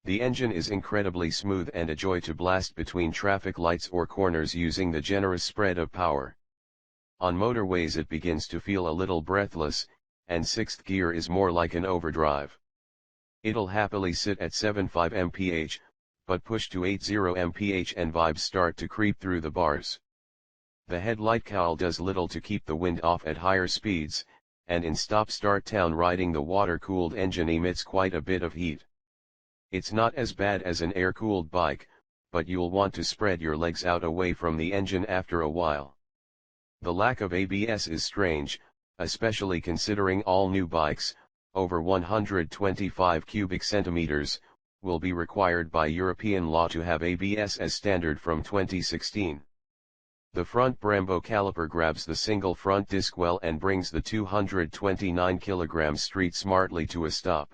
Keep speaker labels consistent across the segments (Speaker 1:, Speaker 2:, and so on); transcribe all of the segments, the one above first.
Speaker 1: The engine is incredibly smooth and a joy to blast between traffic lights or corners using the generous spread of power. On motorways it begins to feel a little breathless, and sixth gear is more like an overdrive. It'll happily sit at 7.5 mph, but push to 8.0 mph and vibes start to creep through the bars. The headlight cowl does little to keep the wind off at higher speeds, and in stop-start town riding the water-cooled engine emits quite a bit of heat. It's not as bad as an air-cooled bike, but you'll want to spread your legs out away from the engine after a while. The lack of ABS is strange, especially considering all new bikes, over 125 cubic centimeters, will be required by European law to have ABS as standard from 2016. The front Brembo caliper grabs the single front disc well and brings the 229 kg Street smartly to a stop.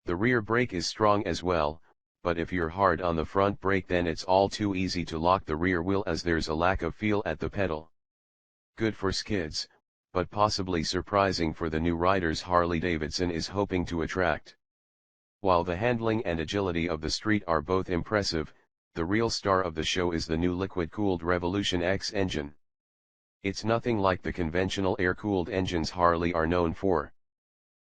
Speaker 1: The rear brake is strong as well, but if you're hard on the front brake then it's all too easy to lock the rear wheel as there's a lack of feel at the pedal. Good for skids, but possibly surprising for the new riders Harley-Davidson is hoping to attract. While the handling and agility of the Street are both impressive, the real star of the show is the new liquid-cooled Revolution X engine. It's nothing like the conventional air-cooled engines Harley are known for.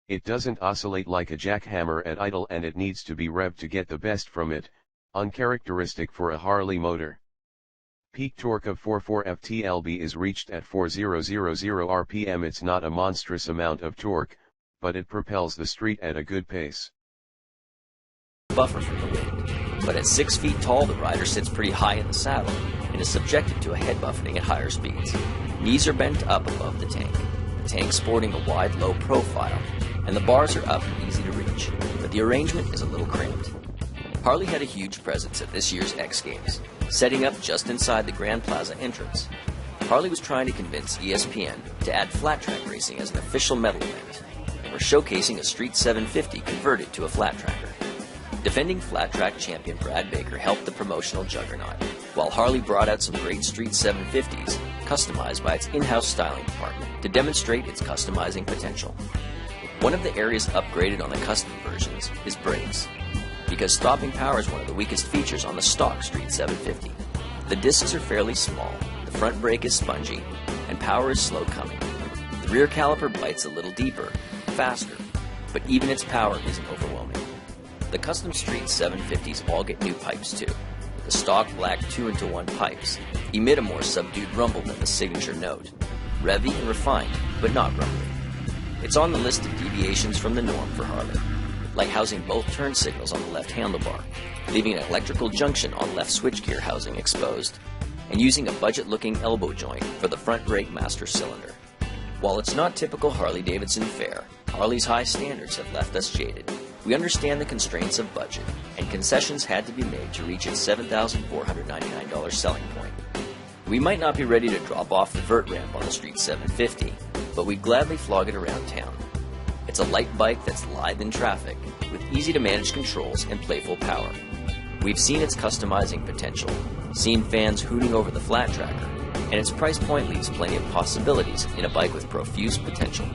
Speaker 1: It doesn't oscillate like a jackhammer at idle and it needs to be revved to get the best from it, uncharacteristic for a Harley motor. Peak torque of 44 ft-lb is reached at 4000 rpm. It's not a monstrous amount of torque, but it propels the Street at a good pace.
Speaker 2: Buffer from the wind, but at 6 feet tall the rider sits pretty high in the saddle and is subjected to a head buffeting at higher speeds. Knees are bent up above the tank sporting a wide low profile, and the bars are up and easy to reach, but the arrangement is a little cramped. Harley had a huge presence at this year's X Games, setting up just inside the Grand Plaza entrance. Harley was trying to convince ESPN to add flat track racing as an official medal event, and were showcasing a Street 750 converted to a flat tracker. Defending flat track champion Brad Baker helped the promotional juggernaut, while Harley brought out some great Street 750s, customized by its in-house styling department to demonstrate its customizing potential. One of the areas upgraded on the custom versions is brakes, because stopping power is one of the weakest features on the stock Street 750. The discs are fairly small, the front brake is spongy, and power is slow coming. The rear caliper bites a little deeper, faster, but even its power isn't overwhelming. The custom Street 750s all get new pipes too. The stock black 2-into-1 pipes emit a more subdued rumble than the signature note, revvy and refined, but not rumbly. It's on the list of deviations from the norm for Harley, like housing both turn signals on the left handlebar, leaving an electrical junction on left switchgear housing exposed, and using a budget-looking elbow joint for the front brake master cylinder. While it's not typical Harley-Davidson fare, Harley's high standards have left us jaded. We understand the constraints of budget, and concessions had to be made to reach its $7,499 selling point. We might not be ready to drop off the vert ramp on the Street 750, but we'd gladly flog it around town. It's a light bike that's lithe in traffic, with easy-to-manage controls and playful power. We've seen its customizing potential, seen fans hooting over the flat tracker, and its price point leaves plenty of possibilities in a bike with profuse potential.